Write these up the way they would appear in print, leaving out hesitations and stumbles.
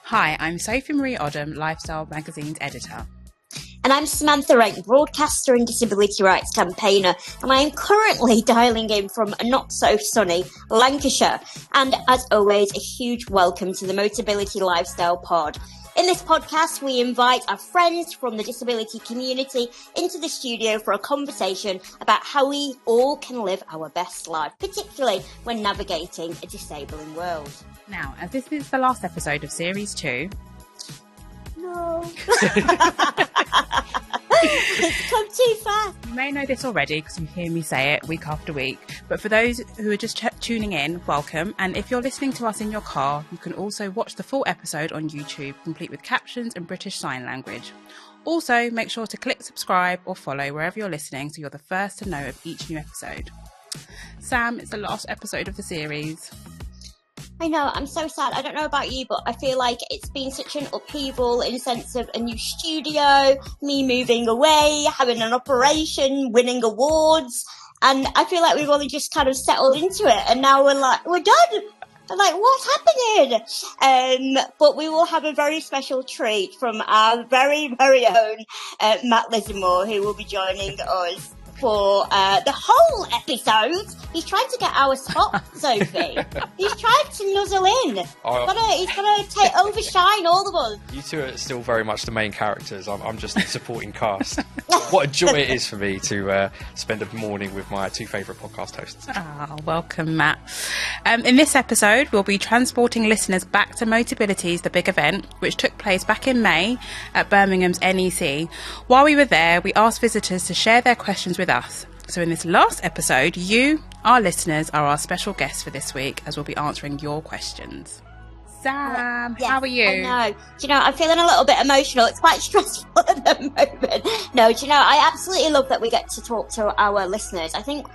Hi, I'm Sophie Marie-Odum, Lifestyle Magazine's editor. And I'm Samantha, Renke, broadcaster and disability rights campaigner, and I am currently dialing in from a not-so-sunny Lancashire. And as always, a huge welcome to the Motability Lifestyle Pod. In this podcast, we invite our friends from the disability community into the studio for a conversation about how we all can live our best life, particularly when navigating a disabling world. Now, as this is the last episode of Series 2... No. It's come too fast. You may know this already because you hear me say it week after week, but for those who are just tuning in, welcome. And if you're listening to us in your car, you can also watch the full episode on YouTube, complete with captions and British Sign Language. Also, make sure to click subscribe or follow wherever you're listening so you're the first to know of each new episode. Sam, it's the last episode of the series. I know, I'm so sad. I don't know about you, but I feel like it's been such an upheaval in the sense of a new studio, me moving away, having an operation, winning awards, and I feel like we've only just kind of settled into it, and now we're done. I'm like, what's happening? But we will have a very special treat from our very, very own Matt Lizzimore, who will be joining us for the whole episode. He's trying to get our spot, Sophie. He's trying to nuzzle in. He's gonna overshine all of us. You two are still very much the main characters. I'm just the supporting cast. What a joy it is for me to spend a morning with my two favourite podcast hosts. Welcome, Matt. In this episode, we'll be transporting listeners back to Motability's The Big Event, which took place back in May at Birmingham's NEC. While we were there, we asked visitors to share their questions with us. So in this last episode, you, our listeners, are our special guests for this week, as we'll be answering your questions. Sam, yes, how are you? I know. Do you know, I'm feeling a little bit emotional. It's quite stressful at the moment. No, do you know, I absolutely love that we get to talk to our listeners. I think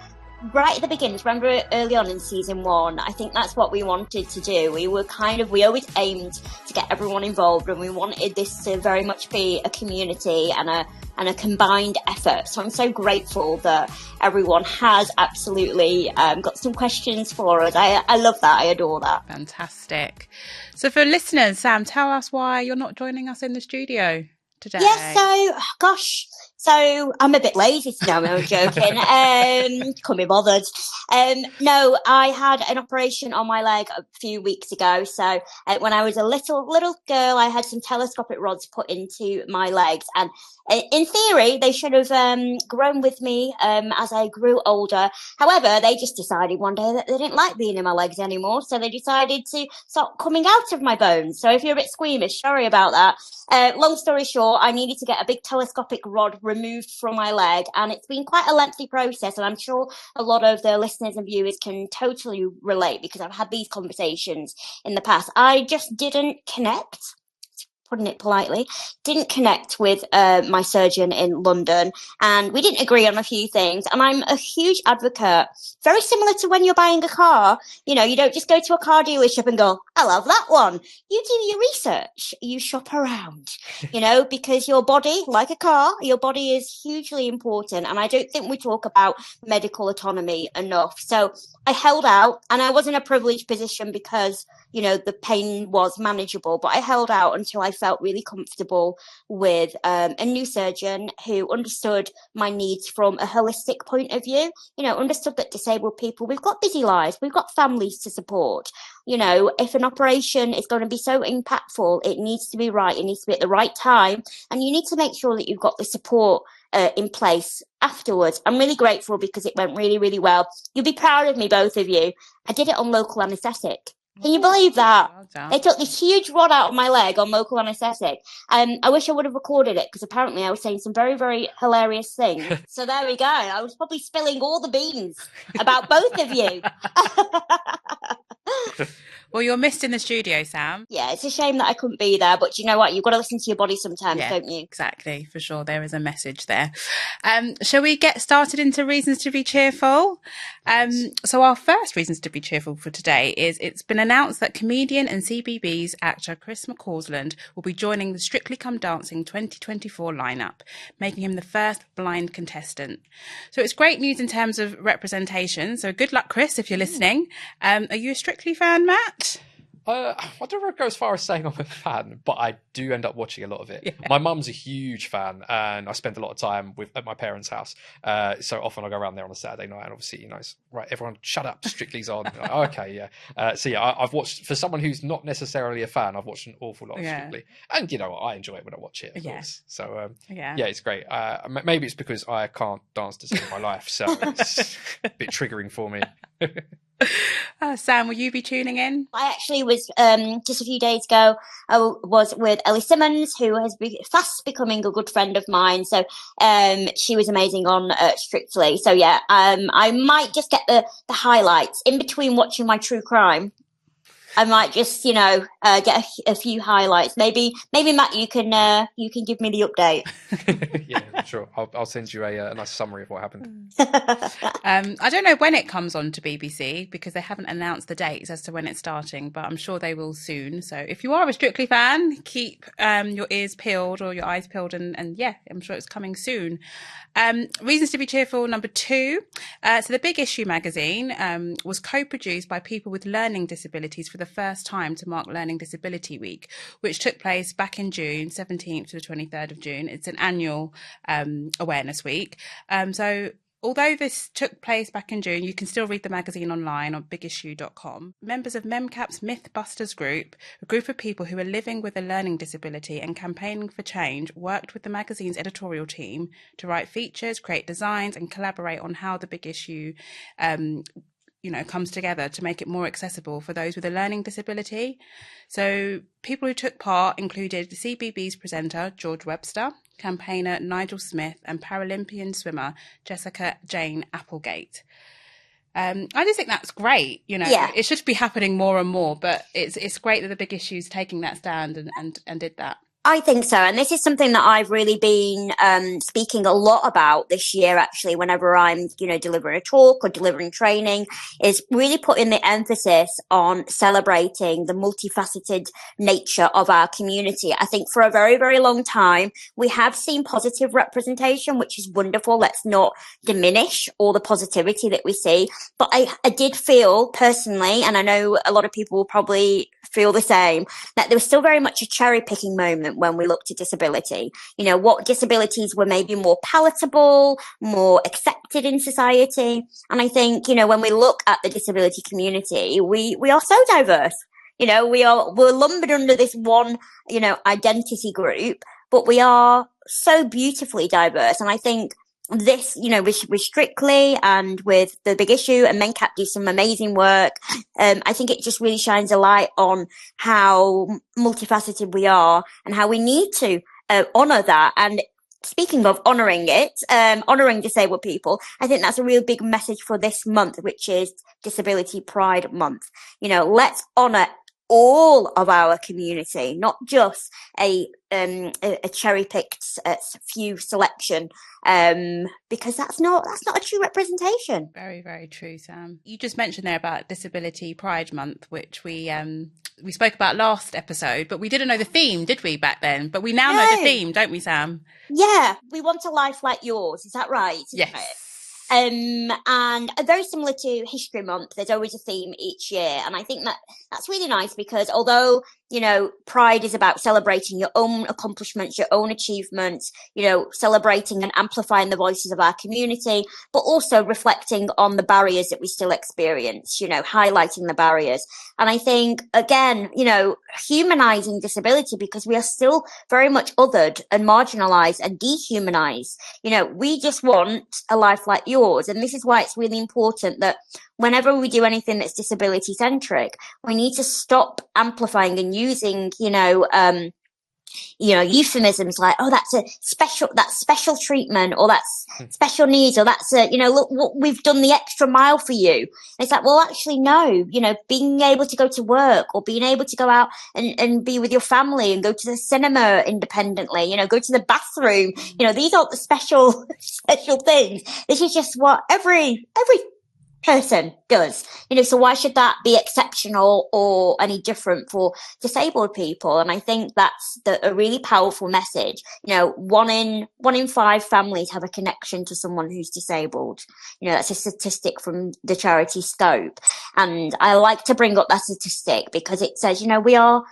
right at the beginning, remember early on in season 1, I think that's what we wanted to do. We always aimed to get everyone involved, and we wanted this to very much be a community and a combined effort. So I'm so grateful that everyone has absolutely got some questions for us. I love that. I adore that. Fantastic. So for listeners, Sam, tell us why you're not joining us in the studio today. So I'm a bit lazy today. No, I'm joking. Can't be bothered. No, I had an operation on my leg a few weeks ago. So when I was a little girl, I had some telescopic rods put into my legs, and in theory, they should have grown with me as I grew older. However, they just decided one day that they didn't like being in my legs anymore, so they decided to start coming out of my bones. So if you're a bit squeamish, sorry about that. Long story short, I needed to get a big telescopic rod removed from my leg, and it's been quite a lengthy process, and I'm sure a lot of the listeners and viewers can totally relate because I've had these conversations in the past. I just didn't connect, putting it politely, didn't connect with my surgeon in London, and we didn't agree on a few things. And I'm a huge advocate, very similar to when you're buying a car. You know, you don't just go to a car dealership and go, I love that one. You do your research, you shop around, you know, because your body, like a car, your body is hugely important. And I don't think we talk about medical autonomy enough. So I held out, and I was in a privileged position because, you know, the pain was manageable, but I held out until I felt really comfortable with a new surgeon who understood my needs from a holistic point of view, you know, understood that disabled people, we've got busy lives, we've got families to support. You know, if an operation is going to be so impactful, it needs to be right, it needs to be at the right time, and you need to make sure that you've got the support in place afterwards. I'm really grateful because it went really, really well. You'll be proud of me, both of you. I did it on local anaesthetic. Can you believe that? Well, they took this huge rod out of my leg on local anaesthetic. I wish I would have recorded it because apparently I was saying some very, very hilarious things. So there we go. I was probably spilling all the beans about both of you. Well, you're missed in the studio, Sam. Yeah, it's a shame that I couldn't be there, but you know what? You've got to listen to your body sometimes, don't you? Exactly, for sure. There is a message there. Shall we get started into reasons to be cheerful? So our first reasons to be cheerful for today is it's been announced that comedian and CBeebies actor Chris McCausland will be joining the Strictly Come Dancing 2024 lineup, making him the first blind contestant. So it's great news in terms of representation. So good luck, Chris, if you're listening. Are you a Strictly fan, Matt? I don't want to go as far as saying I'm a fan, but I do end up watching a lot of it. Yeah. My mum's a huge fan, and I spend a lot of time at my parents' house. So often I go around there on a Saturday night, and obviously, it's right, everyone shut up, Strictly's on. Okay, yeah. So yeah, I've watched, for someone who's not necessarily a fan, I've watched an awful lot of Strictly. And I enjoy it when I watch it, of course. So yeah, it's great. Maybe it's because I can't dance to save my life, so it's a bit triggering for me. Sam, will you be tuning in? I actually was just a few days ago. I was with Ellie Simmons, who has fast becoming a good friend of mine. So she was amazing on Strictly. So yeah, I might just get the highlights in between watching my true crime. I might just, get a few highlights. Maybe Matt, you can give me the update. Yeah, sure. I'll send you a nice summary of what happened. I don't know when it comes on to BBC because they haven't announced the dates as to when it's starting, but I'm sure they will soon. So if you are a Strictly fan, keep your ears peeled or your eyes peeled, and yeah, I'm sure it's coming soon. Reasons to be cheerful, number 2. So the Big Issue magazine was co-produced by people with learning disabilities for the first time to mark Learning Disability Week, which took place back in June, 17th to the 23rd of June. It's an annual awareness week. So although this took place back in June, you can still read the magazine online on bigissue.com. Members of MemCap's Mythbusters group, a group of people who are living with a learning disability and campaigning for change, worked with the magazine's editorial team to write features, create designs, and collaborate on how the Big Issue comes together to make it more accessible for those with a learning disability. So people who took part included the CBeebies presenter George Webster, campaigner Nigel Smith, and Paralympian swimmer Jessica Jane Applegate. I just think that's great. It should be happening more and more, but it's great that the Big Issue's taking that stand and did that. I think so. And this is something that I've really been speaking a lot about this year, actually, whenever I'm, delivering a talk or delivering training, is really putting the emphasis on celebrating the multifaceted nature of our community. I think for a very, very long time, we have seen positive representation, which is wonderful. Let's not diminish all the positivity that we see. But I did feel personally, and I know a lot of people will probably feel the same, that there was still very much a cherry picking moment when we looked at disability. What disabilities were maybe more palatable, more accepted in society. And I think, when we look at the disability community, we are so diverse. We're lumbered under this one, identity group, but we are so beautifully diverse. And I think this, with Strictly and with the Big Issue, and MenCap do some amazing work. I think it just really shines a light on how multifaceted we are and how we need to honour that. And speaking of honouring it, honouring disabled people, I think that's a real big message for this month, which is Disability Pride Month. Let's honour all of our community, not just a cherry-picked few selection, because that's not a true representation. Very, very true, Sam. You just mentioned there about Disability Pride Month, which we spoke about last episode, but we didn't know the theme, did we, back then? But we now know the theme, don't we, Sam? Yeah, we want a life like yours. Is that right? Yes. And very similar to History Month, there's always a theme each year. And I think that's really nice because although, Pride is about celebrating your own accomplishments, your own achievements, celebrating and amplifying the voices of our community, but also reflecting on the barriers that we still experience, highlighting the barriers. And I think, again, humanizing disability, because we are still very much othered and marginalized and dehumanized. We just want a life like yours. And this is why it's really important that whenever we do anything that's disability centric, we need to stop amplifying and using, euphemisms like, oh, that's special treatment, or that's special needs, or that's look what we've done the extra mile for you. And it's like, well, actually, no, being able to go to work or being able to go out and be with your family and go to the cinema independently, go to the bathroom, these aren't the special things. This is just what every person does. So why should that be exceptional or any different for disabled people? And I think that's a really powerful message. One in 5 families have a connection to someone who's disabled. That's a statistic from the charity Scope. And I like to bring up that statistic because it says, we are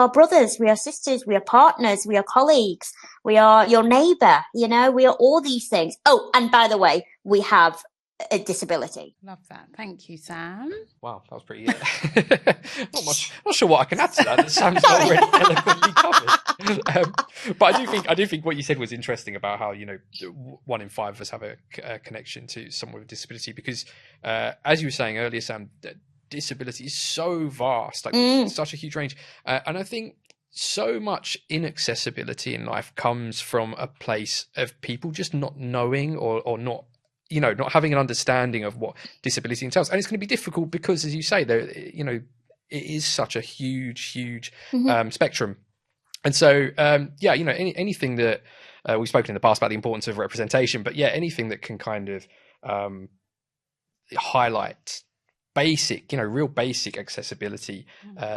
brothers, we are sisters, we are partners, we are colleagues, we are your neighbour, we are all these things. Oh, and by the way, we have a disability. Love that. Thank you, Sam. Wow, that was pretty. Not sure what I can add to that. Sam's already eloquently covered. But I do think what you said was interesting about how 1 in 5 of us have a connection to someone with a disability, because as you were saying earlier, Sam, disability is so vast, like such a huge range, and I think so much inaccessibility in life comes from a place of people just not knowing or not. Not having an understanding of what disability entails. And it's going to be difficult because, as you say, it is such a huge spectrum. And so, anything that we've spoken in the past about the importance of representation, but anything that can kind of highlight basic, real basic accessibility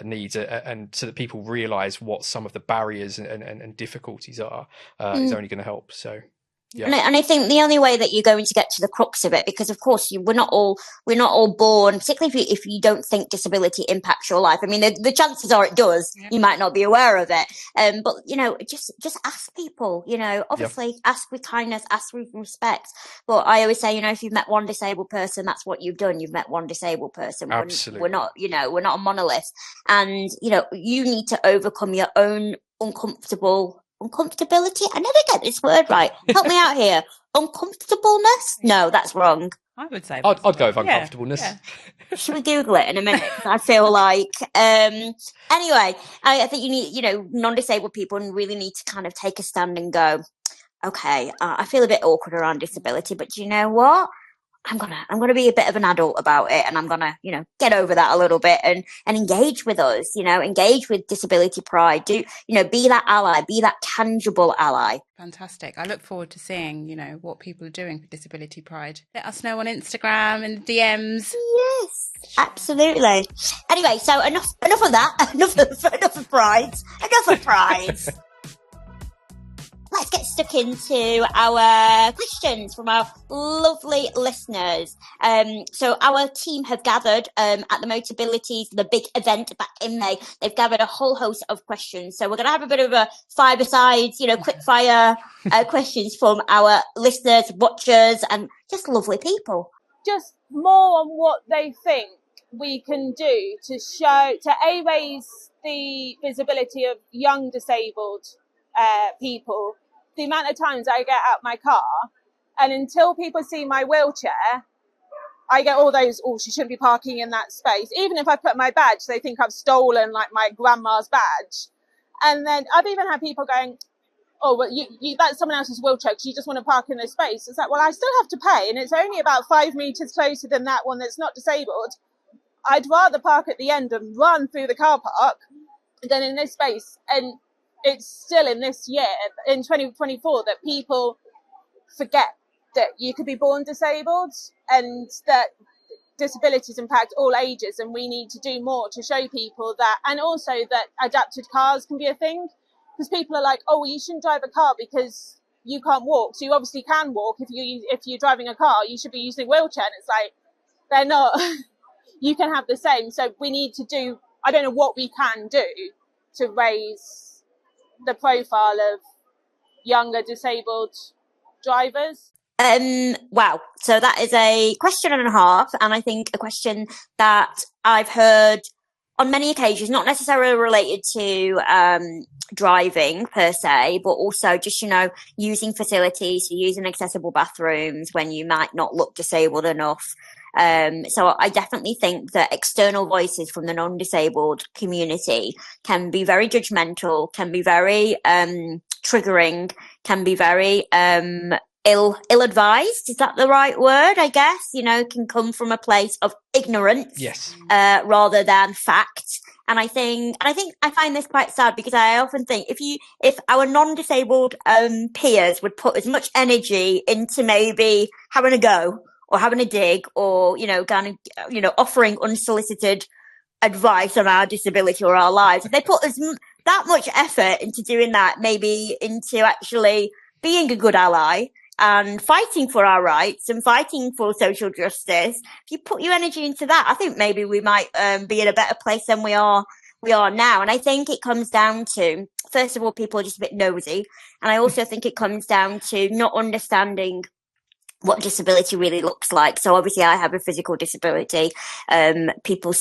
needs, and so that people realise what some of the barriers and difficulties are, is only going to help. So. Yeah. And I think the only way that you're going to get to the crux of it, because of course we're not all born, particularly if you don't think disability impacts your life. I mean, the chances are it does. Yeah. You might not be aware of it. But just ask people. Obviously ask with kindness, ask with respect. But I always say, if you've met one disabled person, that's what you've done. You've met one disabled person. Absolutely. We're not a monolith, and you need to overcome your own uncomfortability. I never get this word right. Help me out here. Uncomfortableness? No, that's wrong. I would say I'd go with uncomfortableness. Yeah. Should we Google it in a minute? I feel like anyway, I think you need, non-disabled people really need to kind of take a stand and go, okay, I feel a bit awkward around disability, but do you know what? I'm gonna be a bit of an adult about it, and I'm gonna, get over that a little bit and engage with us, engage with disability pride. Be that ally, be that tangible ally. Fantastic. I look forward to seeing, what people are doing for disability pride. Let us know on Instagram and DMs. Yes, absolutely. Anyway, so enough of that. Enough of pride. Enough of pride. Let's get stuck into our questions from our lovely listeners. So our team have gathered at the Motability's, the big event back in May. They've gathered a whole host of questions. So we're going to have a bit of a five-a-side, quick fire questions from our listeners, watchers, and just lovely people. Just more on what they think we can do to raise the visibility of young disabled people. The amount of times I get out my car, and until people see my wheelchair, I get all those, she shouldn't be parking in that space. Even if I put my badge, they think I've stolen like my grandma's badge. And then I've even had people going, oh, well, you that's someone else's wheelchair because you just want to park in this space. It's like, well, I still have to pay, and it's only about 5 meters closer than that one that's not disabled. I'd rather park at the end and run through the car park than in this space. And it's still in this year, in 2024, that people forget that you could be born disabled and that disabilities impact all ages, and we need to do more to show people that, and also that adapted cars can be a thing, because people are like, oh, well, you shouldn't drive a car because you can't walk. So you obviously can walk. If you're driving a car, you should be using a wheelchair. And it's like, they're not. You can have the same. So we need to do, I don't know what we can do to raise the profile of younger disabled drivers. Wow. So that is a question and a half, and I think a question that I've heard on many occasions, not necessarily related to driving per se, but also just, using facilities, using accessible bathrooms when you might not look disabled enough. So I definitely think that external voices from the non-disabled community can be very judgmental, can be very triggering, can be very ill-advised. Is that the right word? I guess, can come from a place of ignorance, yes, rather than fact. And I find this quite sad, because I often think if our non-disabled peers would put as much energy into maybe having a go or having a dig, or, kind of, offering unsolicited advice on our disability or our lives, if they put that much effort into doing that, maybe into actually being a good ally and fighting for our rights and fighting for social justice, if you put your energy into that, I think maybe we might be in a better place than we are now. And I think it comes down to, first of all, people are just a bit nosy. And I also think it comes down to not understanding what disability really looks like. So obviously I have a physical disability. People,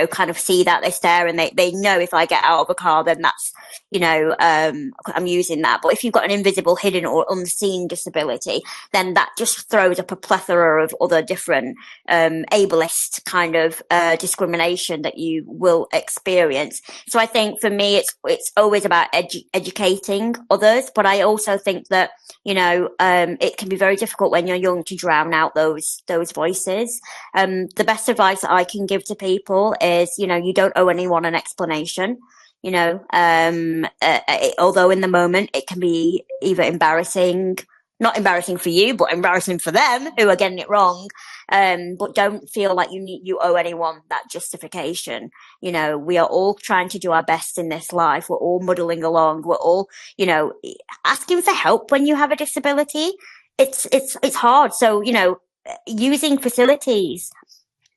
kind of see that, they stare, and they know if I get out of a car, then that's, I'm using that. But if you've got an invisible, hidden or unseen disability, then that just throws up a plethora of other different, ableist kind of, discrimination that you will experience. So I think for me, it's always about educating others. But I also think that, it can be very difficult when you're young to drown out those voices. The best advice that I can give to people is, you don't owe anyone an explanation. Although in the moment it can be either not embarrassing for you, but embarrassing for them who are getting it wrong. But don't feel like you owe anyone that justification. We are all trying to do our best in this life. We're all muddling along. We're all, asking for help when you have a disability. It's hard. So, using facilities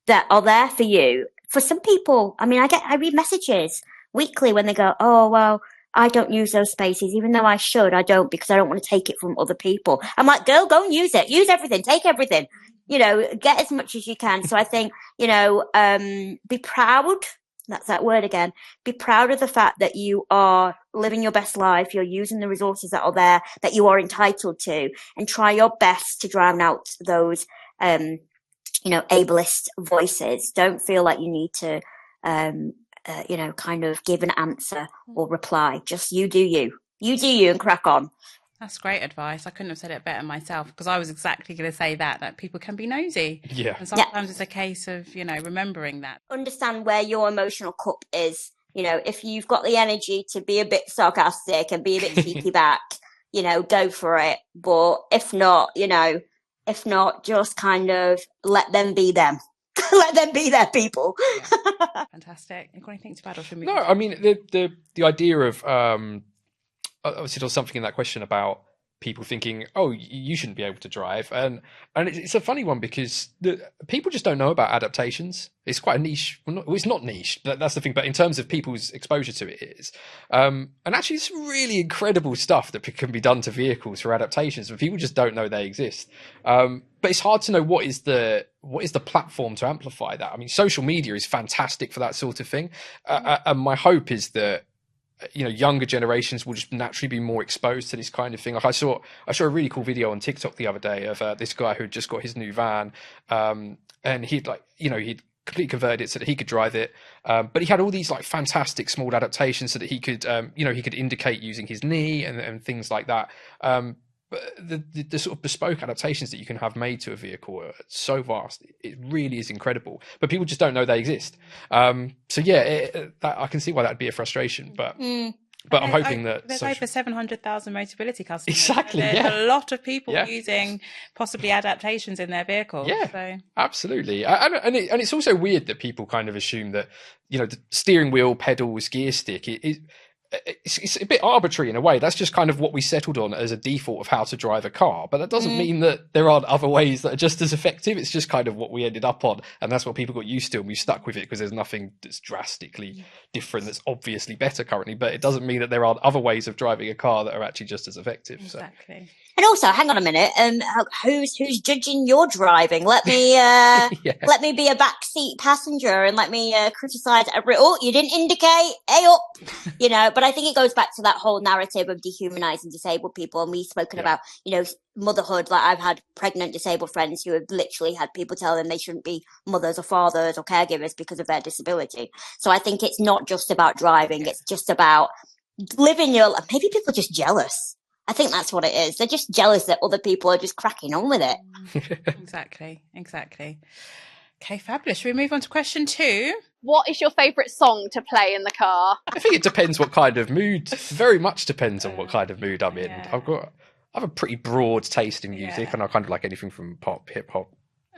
that are there for you. For some people, I read messages weekly when they go, oh, well, I don't use those spaces, even though I should. I don't, because I don't want to take it from other people. I'm like, girl, go and use it. Use everything. Take everything. Get as much as you can. So I think, be proud. That's that word again. Be proud of the fact that you are living your best life. You're using the resources that are there, that you are entitled to, and try your best to drown out those, ableist voices. Don't feel like you need to, kind of give an answer or reply. Just you do you. You do you and crack on. That's great advice. I couldn't have said it better myself, because I was exactly going to say that people can be nosy. Yeah. And sometimes it's a case of, remembering that. Understand where your emotional cup is. If you've got the energy to be a bit sarcastic and be a bit cheeky back, go for it. But if not, just kind of let them be them. Let them be their people. Yeah. Fantastic. You got anything to add, or should we move on? No, I mean, the idea of, obviously there was something in that question about people thinking, oh, you shouldn't be able to drive. And it's a funny one, because people just don't know about adaptations. It's quite a niche. Well, it's not niche, that's the thing. But in terms of people's exposure to it, it is. And actually, it's really incredible stuff that can be done to vehicles for adaptations, but people just don't know they exist. But it's hard to know what is the platform to amplify that. I mean, social media is fantastic for that sort of thing. And my hope is that, younger generations will just naturally be more exposed to this kind of thing. Like I saw a really cool video on TikTok the other day of this guy who just got his new van, and he'd completely converted it so that he could drive it, but he had all these like fantastic small adaptations so that he could he could indicate using his knee and things like that. But the sort of bespoke adaptations that you can have made to a vehicle are so vast. It really is incredible. But people just don't know they exist. So yeah, I can see why that'd be a frustration. But I'm hoping that there's over 700,000 Motability customers. Exactly. There's a lot of people using possibly adaptations in their vehicles. Yeah, so. Absolutely. And it's also weird that people kind of assume that the steering wheel, pedals, gear stick it's a bit arbitrary in a way. That's just kind of what we settled on as a default of how to drive a car. But that doesn't mean that there aren't other ways that are just as effective. It's just kind of what we ended up on. And that's what people got used to. And we've stuck with it because there's nothing that's drastically different that's obviously better currently. But it doesn't mean that there aren't other ways of driving a car that are actually just as effective. Exactly. So. And also, hang on a minute. Who's judging your driving? Let me let me be a backseat passenger and let me criticize every. Oh, you didn't indicate. Hey up, But I think it goes back to that whole narrative of dehumanizing disabled people, and we've spoken about motherhood. Like I've had pregnant disabled friends who have literally had people tell them they shouldn't be mothers or fathers or caregivers because of their disability. So I think it's not just about driving; it's just about living your life. Maybe people are just jealous. I think that's what it is. They're just jealous that other people are just cracking on with it. Exactly. Okay, fabulous. Should we move on to question 2? What is your favourite song to play in the car? I think it depends what kind of mood. Very much depends on what kind of mood I'm in. I have a pretty broad taste in music, and I kind of like anything from pop, hip hop,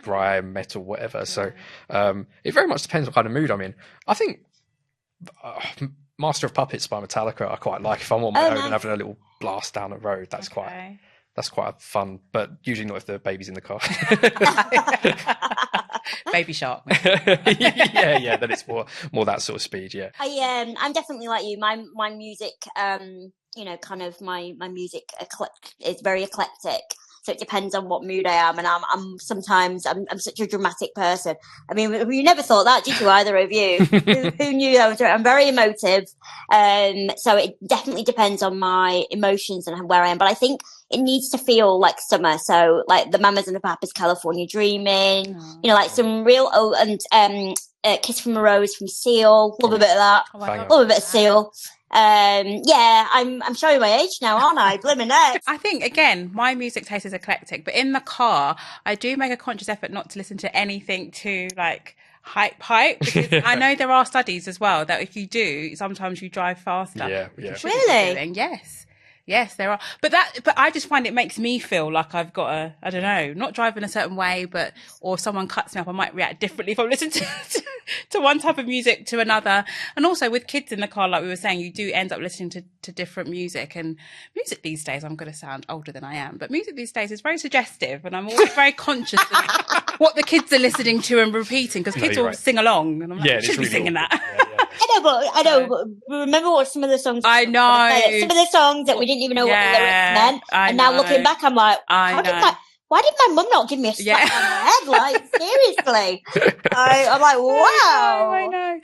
grime, metal, whatever. So it very much depends what kind of mood I'm in. I think Master of Puppets by Metallica I quite like. If I'm on my own and having a little blast down the road, that's quite fun, but usually not if the baby's in the car. Baby Shark. yeah, then it's more that sort of speed. Yeah, I'm definitely like you. My music, kind of my music is very eclectic. So it depends on what mood I am, and I'm sometimes such a dramatic person. I mean, you never thought that, did you? Either of you? who knew I was? I'm very emotive, so it definitely depends on my emotions and where I am. But I think it needs to feel like summer. So like the Mamas and the Papas, California Dreaming, like some real Kiss from a Rose from Seal. Love a bit of that. Love a bit of Seal. I'm showing my age now, aren't I? Blimmin' heck. I think, again, my music taste is eclectic, but in the car, I do make a conscious effort not to listen to anything too, like, hype, because I know there are studies as well that if you do, sometimes you drive faster. Yeah. Really? Yes, there are. But I just find it makes me feel like I've got I don't know, not driving a certain way, or if someone cuts me up, I might react differently if I'm listening to one type of music to another. And also with kids in the car, like we were saying, you do end up listening to different music. And music these days, I'm going to sound older than I am, but music these days is very suggestive. And I'm always very conscious of what the kids are listening to and repeating, because kids will sing along. And I'm like, I should be singing that. Yeah. I know, but remember what some of the songs... I know. Some of the songs that we didn't even know what the lyrics meant. And now looking back, I'm like, why did my mum not give me a slap on the head? Like, seriously. I'm like, wow. I know.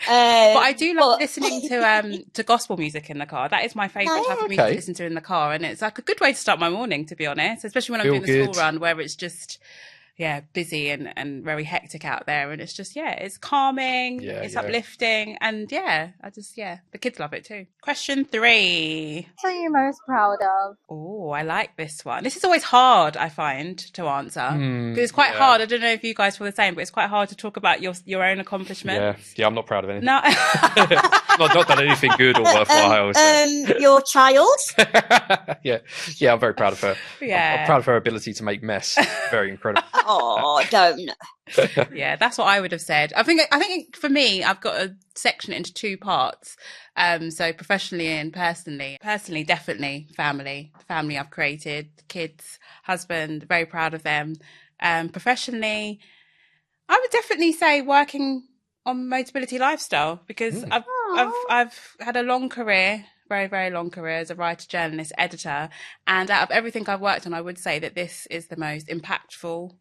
But I do love listening to gospel music in the car. That is my favourite type of music to listen to in the car. And it's like a good way to start my morning, to be honest, especially when I'm doing the school run where it's just... busy and very hectic out there, and it's just it's calming, it's uplifting, and the kids love it too. Question 3. What are you most proud of? Oh, I like this one. This is always hard, I find, to answer, because it's quite hard. I don't know if you guys feel the same, but it's quite hard to talk about your own accomplishments. I'm not proud of anything. No. not done anything good or worthwhile. Your child? I'm very proud of her. I'm proud of her ability to make mess. Very incredible. Oh, don't. Yeah, that's what I would have said. I think for me, I've got to section it into 2 parts. So professionally and personally. Personally, definitely family. The family I've created, kids, husband, very proud of them. Professionally, I would definitely say working on Motability Lifestyle, because I've had a long career. Very, very long career as a writer, journalist, editor. And out of everything I've worked on, I would say that this is the most impactful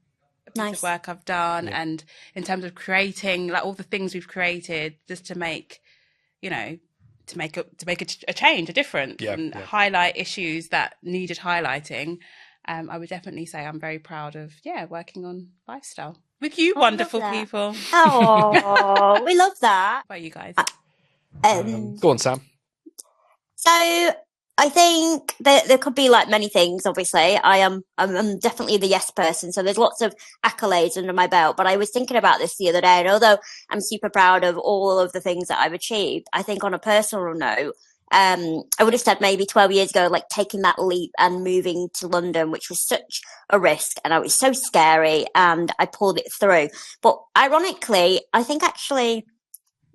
piece of work I've done. And in terms of creating, like all the things we've created, just to make, to make a change, a difference, and highlight issues that needed highlighting. I would definitely say I'm very proud of, working on lifestyle with you wonderful people. Oh, we love that. What about you guys? Go on, Sam. So I think there could be like many things. Obviously, I'm definitely the yes person. So there's lots of accolades under my belt. But I was thinking about this the other day, and although I'm super proud of all of the things that I've achieved, I think on a personal note, I would have said maybe 12 years ago, like taking that leap and moving to London, which was such a risk, and it was so scary, and I pulled it through. But ironically, I think actually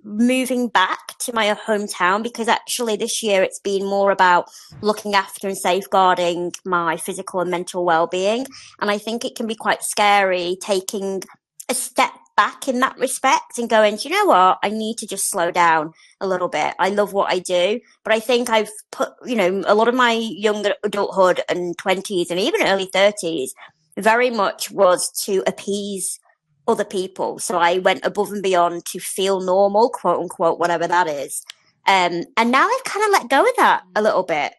moving back to my hometown, because actually this year it's been more about looking after and safeguarding my physical and mental well-being, and I think it can be quite scary taking a step back in that respect and going, do you know what, I need to just slow down a little bit. I love what I do, but I think I've put a lot of my young adulthood and 20s and even early 30s very much was to appease other people. So I went above and beyond to feel normal, quote unquote, whatever that is. And now I've kind of let go of that a little bit.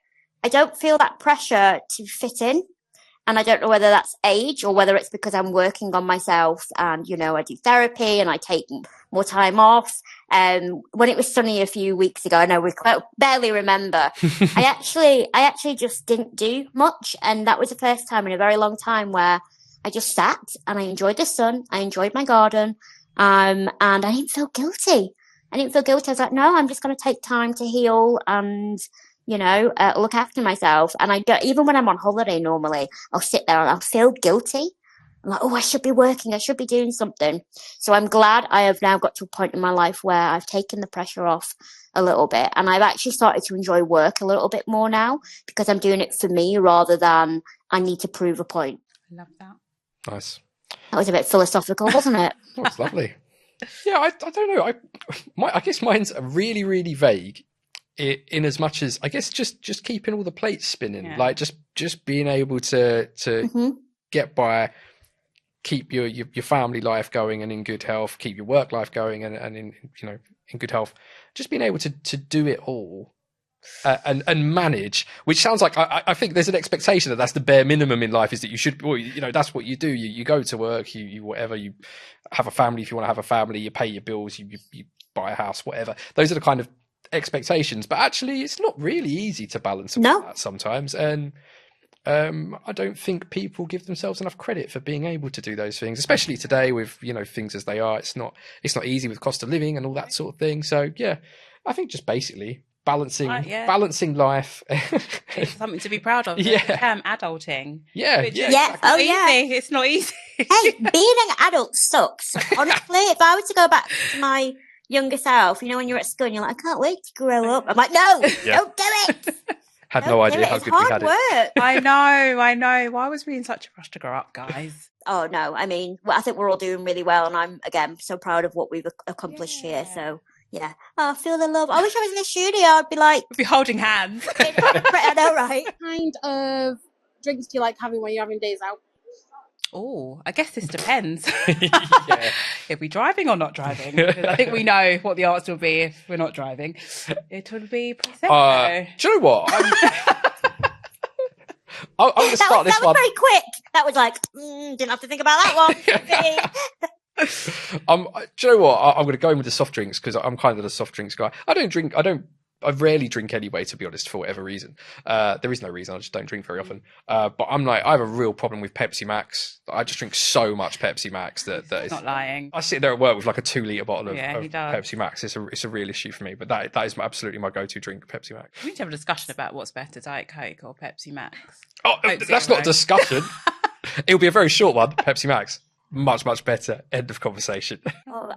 I don't feel that pressure to fit in. And I don't know whether that's age or whether it's because I'm working on myself and, I do therapy and I take more time off. When it was sunny a few weeks ago, I know we barely remember, I actually just didn't do much. And that was the first time in a very long time where I just sat and I enjoyed the sun. I enjoyed my garden. And I didn't feel guilty. I was like, no, I'm just going to take time to heal and, look after myself. And I don't, even when I'm on holiday, normally I'll sit there and I'll feel guilty. I'm like, oh, I should be working. I should be doing something. So I'm glad I have now got to a point in my life where I've taken the pressure off a little bit. And I've actually started to enjoy work a little bit more now because I'm doing it for me rather than I need to prove a point. I love that. Nice. That was a bit philosophical, wasn't it? That's lovely. Yeah, I don't know. I guess mine's really, really vague. In as much as I guess just keeping all the plates spinning, like just being able to get by, keep your family life going and in good health, keep your work life going and in good health, just being able to do it all and manage. Which sounds like I think there's an expectation that that's the bare minimum in life, is that you should, well, that's what you do. You go to work, you whatever, you have a family if you want to have a family, you pay your bills, you buy a house, whatever. Those are the kind of expectations, but actually it's not really easy to balance that sometimes, and I don't think people give themselves enough credit for being able to do those things, especially today with things as they are. It's not easy with cost of living and all that sort of thing. So yeah, I think just basically balancing life. It's something to be proud of. Adulting. It's not easy. Hey, being an adult sucks. Honestly, if I was to go back to my younger self, when you're at school and you're like, I can't wait to grow up. I'm like, no, don't do it. Had no idea how good we had it. I know. Why was we in such a rush to grow up, guys? Oh, no. I mean, I think we're all doing really well. And I'm, again, so proud of what we've accomplished here. So, yeah. Oh, I feel the love. I wish I was in the studio. I'd be like... We'd be holding hands. I know, right? What kind of drinks do you like having when you're having days out? Oh, I guess this depends. If we're driving or not driving. I think we know what the answer will be if we're not driving. It would be Prosecco. Do you know what? I'm going to start this one. That was very quick. That was like, didn't have to think about that one. Do you know what? I'm going to go in with the soft drinks because I'm kind of the soft drinks guy. I rarely drink anyway, to be honest, for whatever reason. There is no reason. I just don't drink very often. But I have a real problem with Pepsi Max. I just drink so much Pepsi Max that is not lying. I sit there at work with like a 2-litre bottle of Pepsi Max. It's a real issue for me. But that is absolutely my go-to drink, Pepsi Max. We need to have a discussion about what's better, Diet Coke or Pepsi Max. Oh, that's not a discussion. It'll be a very short one. Pepsi Max. Much, much better. End of conversation.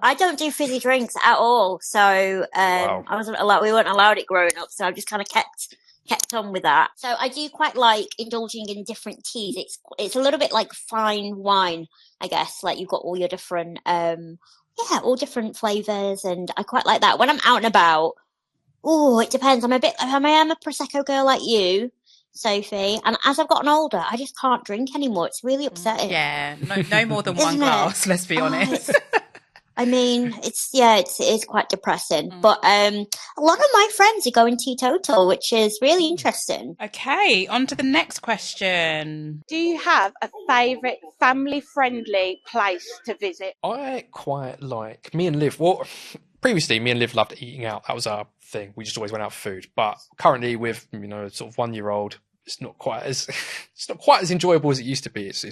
I don't do fizzy drinks at all. So I wasn't allowed. We weren't allowed it growing up. So I've just kind of kept on with that. So I do quite like indulging in different teas. It's a little bit like fine wine, I guess. Like you've got all your different, all different flavors, and I quite like that. When I'm out and about, it depends. I am a Prosecco girl like you, Sophie, and as I've gotten older, I just can't drink anymore. It's really upsetting. Yeah, no more than one glass. Let's be honest. I mean, it is quite depressing. But a lot of my friends are going teetotal, which is really interesting. Okay, on to the next question. Do you have a favourite family-friendly place to visit? I quite like me and Liv. Well, previously, me and Liv loved eating out. That was our thing. We just always went out for food. But currently, with sort of 1-year-old, it's not quite as enjoyable as it used to be. It's a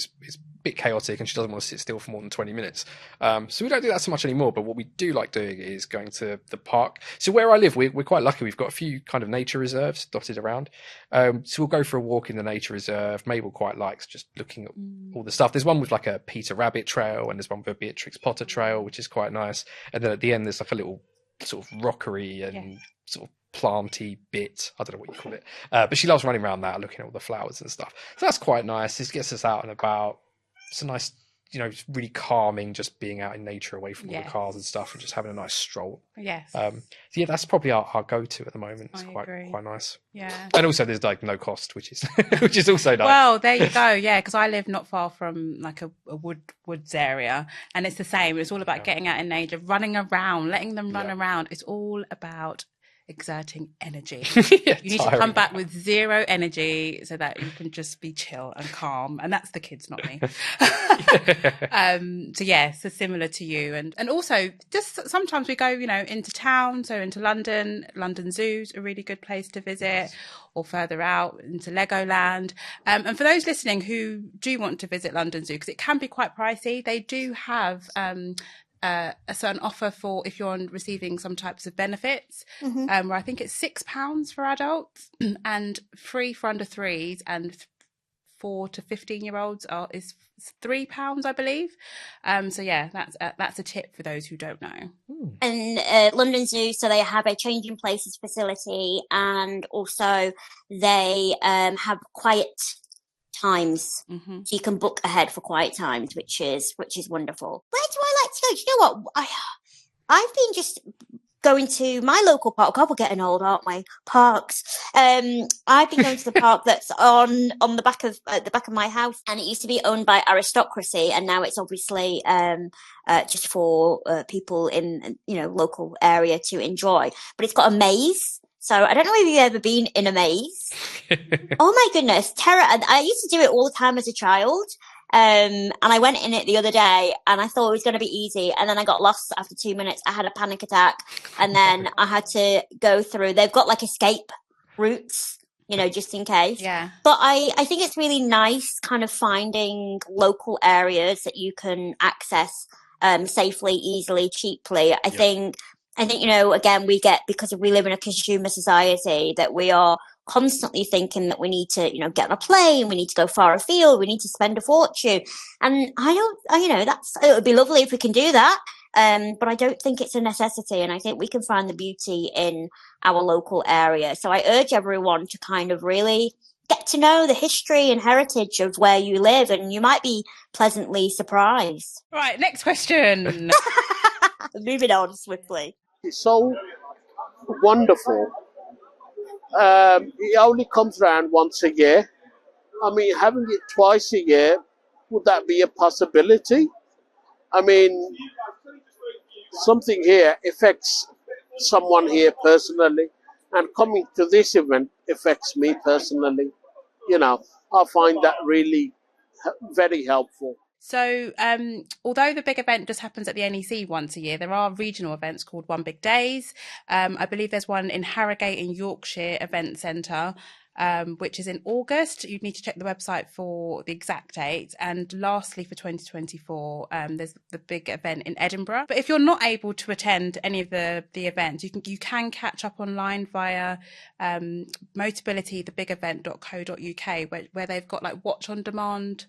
bit chaotic, and she doesn't want to sit still for more than 20 minutes. So we don't do that so much anymore. But what we do like doing is going to the park. So where I live, we're quite lucky. We've got a few kind of nature reserves dotted around. So we'll go for a walk in the nature reserve. Mabel quite likes just looking at all the stuff. There's one with like a Peter Rabbit trail, and there's one with a Beatrix Potter trail, which is quite nice. And then at the end, there's like a little sort of rockery and sort of planty bit. I don't know what you call it. But she loves running around that, looking at all the flowers and stuff. So that's quite nice. This gets us out and about. It's a nice, really calming, just being out in nature away from all the cars and stuff, and just having a nice stroll. Yes. That's probably our go-to at the moment. It's quite nice. Yeah. And also there's like no cost, which is also nice. Well, there you go. Yeah, because I live not far from like a woods area, and it's the same. It's all about getting out in nature, running around, letting them run around. It's all about exerting energy. You need to come back with zero energy so that you can just be chill and calm, and that's the kids, not me. So similar to you, and also just sometimes we go into town, so into London Zoo's a really good place to visit, or further out into Legoland, and for those listening who do want to visit London Zoo, because it can be quite pricey, they do have a certain offer for if you're receiving some types of benefits, where I think it's £6 for adults and free for under 3s and 4 to 15-year-olds is £3, I believe. So yeah, that's a tip for those who don't know. And London Zoo, so they have a changing places facility, and also they have quiet times, so you can book ahead for quiet times, which is wonderful. Where do I like to go? Do you know what? I've been just going to my local park. God, we're getting old, aren't we? Parks. I've been going to the park that's on the back of my house, and it used to be owned by aristocracy, and now it's obviously just for people in local area to enjoy. But it's got a maze. So I don't know if you've ever been in a maze. Oh my goodness, terror! I used to do it all the time as a child. And I went in it the other day, and I thought it was going to be easy, and then I got lost after 2 minutes. I had a panic attack, and then I had to go through. They've got like escape routes, just in case. Yeah. But I think it's really nice, kind of finding local areas that you can access safely, easily, cheaply. I think, again, because we live in a consumer society, that we are constantly thinking that we need to, get on a plane, we need to go far afield, we need to spend a fortune. And it would be lovely if we can do that. But I don't think it's a necessity. And I think we can find the beauty in our local area. So I urge everyone to kind of really get to know the history and heritage of where you live, and you might be pleasantly surprised. Right, next question. Moving on swiftly. It's so wonderful. It only comes around once a year. I mean, having it twice a year, would that be a possibility? I mean, something here affects someone here personally, and coming to this event affects me personally. I find that really very helpful. So, although the big event just happens at the NEC once a year, there are regional events called One Big Days. I believe there's one in Harrogate in Yorkshire Event Centre, which is in August. You'd need to check the website for the exact date. And lastly, for 2024, there's the big event in Edinburgh. But if you're not able to attend any of the events, you can catch up online via Motability, where they've got like watch on demand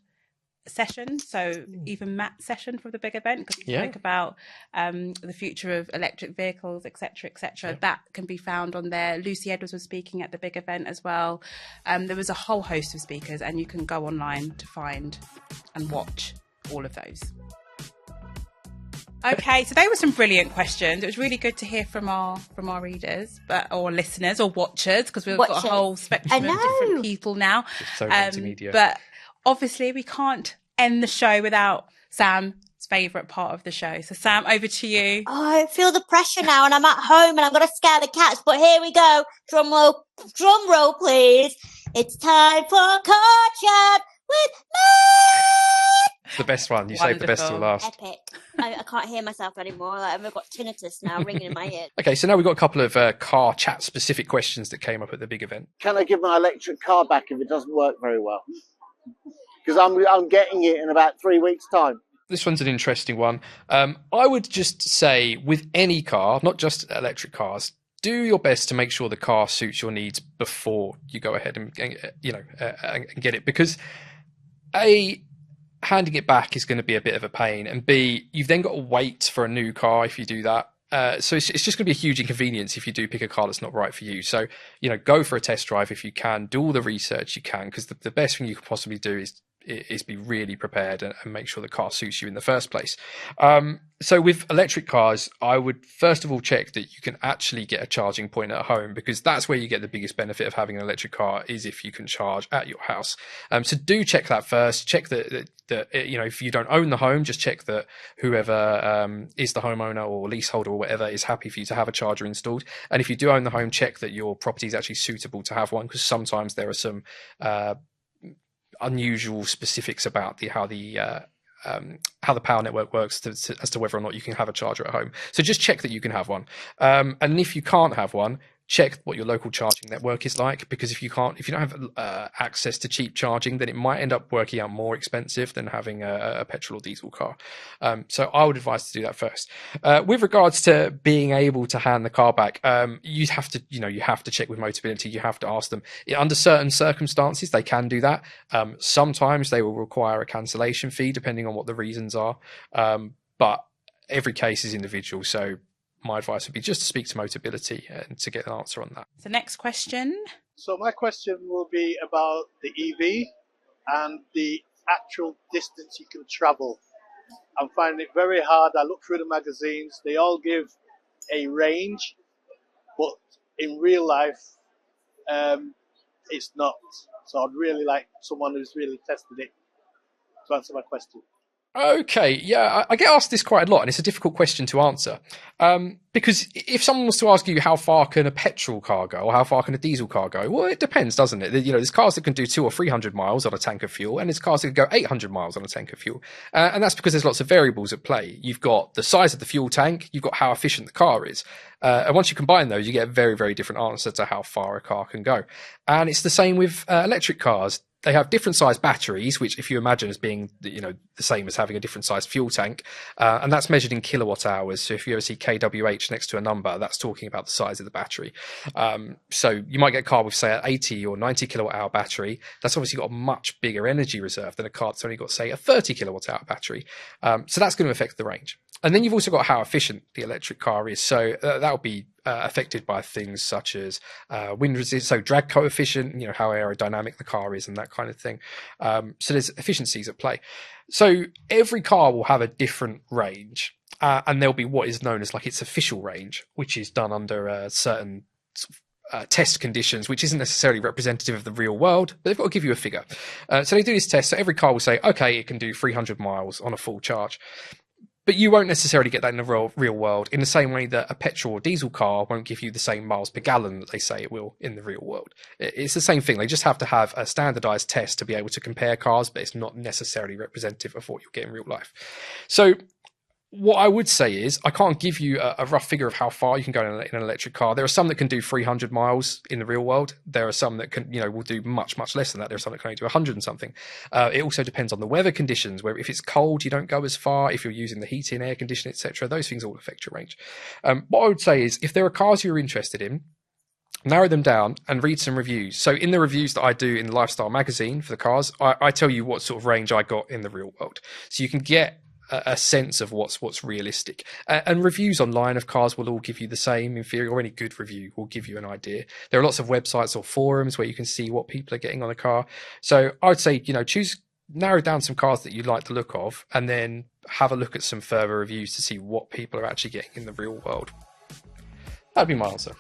session, so even Matt's session for the big event, because we spoke about the future of electric vehicles, etc. That can be found on there. Lucy Edwards was speaking at the big event as well. There was a whole host of speakers, and you can go online to find and watch all of those. Okay, so they were some brilliant questions. It was really good to hear from our readers, or listeners, or watchers, because we've got a whole spectrum of different people now. It's so multimedia. But obviously, we can't end the show without Sam's favourite part of the show. So, Sam, over to you. Oh, I feel the pressure now, and I'm at home, and I'm going to scare the cats. But here we go. Drum roll, please. It's time for Car Chat with Matt. It's the best one. You saved the best till last. Epic. I can't hear myself anymore. I've got tinnitus now ringing in my ear. Okay, so now we've got a couple of car chat specific questions that came up at the big event. Can I give my electric car back if it doesn't work very well? Because I'm getting it in about 3 weeks' time. This one's an interesting one. I would just say with any car, not just electric cars, do your best to make sure the car suits your needs before you go ahead and get it. Because A, handing it back is going to be a bit of a pain, and B, you've then got to wait for a new car if you do that. So it's just going to be a huge inconvenience if you do pick a car that's not right for you. So, go for a test drive if you can. Do all the research you can, because the best thing you could possibly do is be really prepared and make sure the car suits you in the first place. So with electric cars, I would first of all check that you can actually get a charging point at home, because that's where you get the biggest benefit of having an electric car, is if you can charge at your house. So do check that first. Check that if you don't own the home, just check that whoever is the homeowner or leaseholder or whatever is happy for you to have a charger installed. And if you do own the home, check that your property is actually suitable to have one, because sometimes there are some unusual specifics about how the power network works as to whether or not you can have a charger at home. So just check that you can have one. And if you can't have one, check what your local charging network is like, because if you don't have access to cheap charging, then it might end up working out more expensive than having a petrol or diesel car. So I would advise to do that first. With regards to being able to hand the car back, you have to check with Motability. You have to ask them. Under certain circumstances, they can do that. Sometimes they will require a cancellation fee, depending on what the reasons are. But every case is individual. So my advice would be just to speak to Motability and to get an answer on that. The next question. So my question will be about the EV and the actual distance you can travel. I'm finding it very hard. I look through the magazines. They all give a range, but in real life, it's not. So I'd really like someone who's really tested it to answer my question. Okay, yeah, I get asked this quite a lot, and it's a difficult question to answer. Because if someone was to ask you how far can a petrol car go, or how far can a diesel car go, well, it depends, doesn't it? There's cars that can do 200 or 300 miles on a tank of fuel, and there's cars that can go 800 miles on a tank of fuel. And that's because there's lots of variables at play. You've got the size of the fuel tank, you've got how efficient the car is. And once you combine those, you get a very, very different answer to how far a car can go. And it's the same with electric cars. They have different sized batteries, which if you imagine as being, the same as having a different sized fuel tank, and that's measured in kilowatt hours. So if you ever see kWh next to a number, that's talking about the size of the battery. So you might get a car with, say, an 80 or 90 kilowatt hour battery. That's obviously got a much bigger energy reserve than a car that's only got, say, a 30 kilowatt hour battery. So that's going to affect the range. And then you've also got how efficient the electric car is. So that'll be affected by things such as wind resistance, so drag coefficient, how aerodynamic the car is and that kind of thing. So there's efficiencies at play. So every car will have a different range, and there'll be what is known as like its official range, which is done under certain test conditions, which isn't necessarily representative of the real world, but they've got to give you a figure. So they do this test. So every car will say, okay, it can do 300 miles on a full charge. But you won't necessarily get that in the real world, in the same way that a petrol or diesel car won't give you the same miles per gallon that they say it will in the real world. It's the same thing. They just have to have a standardized test to be able to compare cars, but it's not necessarily representative of what you'll get in real life. So what I would say is I can't give you a rough figure of how far you can go in an electric car. There are some that can do 300 miles in the real world. There are some that can, will do much, much less than that. There are some that can only do 100 and something. It also depends on the weather conditions, where if it's cold, you don't go as far. If you're using the heating, air conditioning, etc., those things all affect your range. What I would say is if there are cars you're interested in, narrow them down and read some reviews. So in the reviews that I do in the Lifestyle magazine for the cars, I tell you what sort of range I got in the real world. So you can get a sense of what's realistic, and reviews online of cars will all give you the same in theory, or any good review will give you an idea. There are lots of websites or forums where you can see what people are getting on a car. So I would say, narrow down some cars that you like the look of, and then have a look at some further reviews to see what people are actually getting in the real world. That'd be my answer.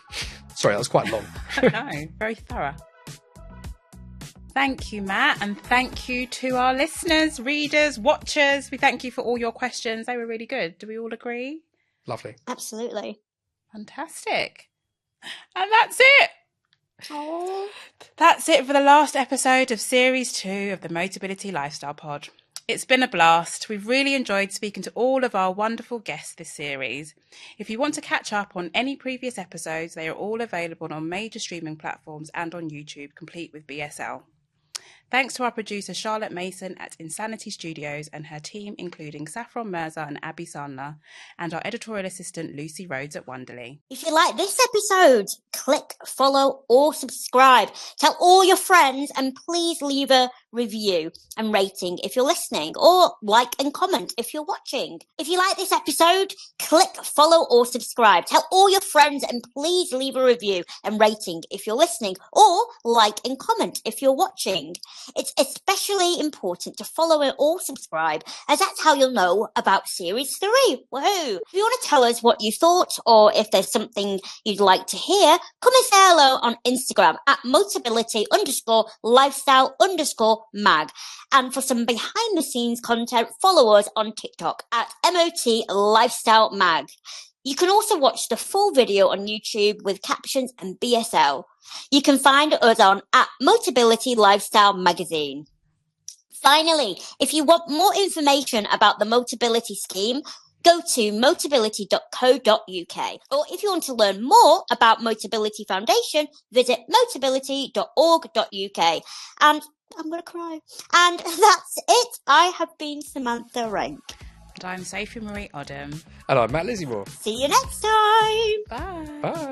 Sorry, that was quite long. No, very thorough. Thank you, Matt, and thank you to our listeners, readers, watchers. We thank you for all your questions. They were really good. Do we all agree? Lovely. Absolutely. Fantastic. And that's it. Oh. That's it for the last episode of Series 2 of the Motability Lifestyle Pod. It's been a blast. We've really enjoyed speaking to all of our wonderful guests this series. If you want to catch up on any previous episodes, they are all available on major streaming platforms and on YouTube, complete with BSL. Thanks to our producer Charlotte Mason at Insanity Studios and her team, including Saffron Mirza and Abby Sandler, and our editorial assistant Lucy Rhodes at Wonderly. If you like this episode, click follow or subscribe. Tell all your friends, and please leave a review and rating if you're listening, or like and comment if you're watching. If you like this episode, click follow or subscribe. Tell all your friends, and please leave a review and rating if you're listening, or like and comment if you're watching. It's especially important to follow or subscribe, as that's how you'll know about Series 3. Woohoo! If you want to tell us what you thought, or if there's something you'd like to hear, come and say hello on Instagram at Motability_Lifestyle_Mag. And for some behind the scenes content, follow us on TikTok at MotLifestyleMag. You can also watch the full video on YouTube with captions and BSL. You can find us on at Motability Lifestyle Magazine. Finally, if you want more information about the Motability scheme, go to motability.co.uk. Or if you want to learn more about Motability Foundation, visit motability.org.uk. And I'm going to cry. And that's it. I have been Samantha Renke. And I'm Sophie Marie-Odum. And I'm Matt Lizzimore. See you next time. Bye. Bye.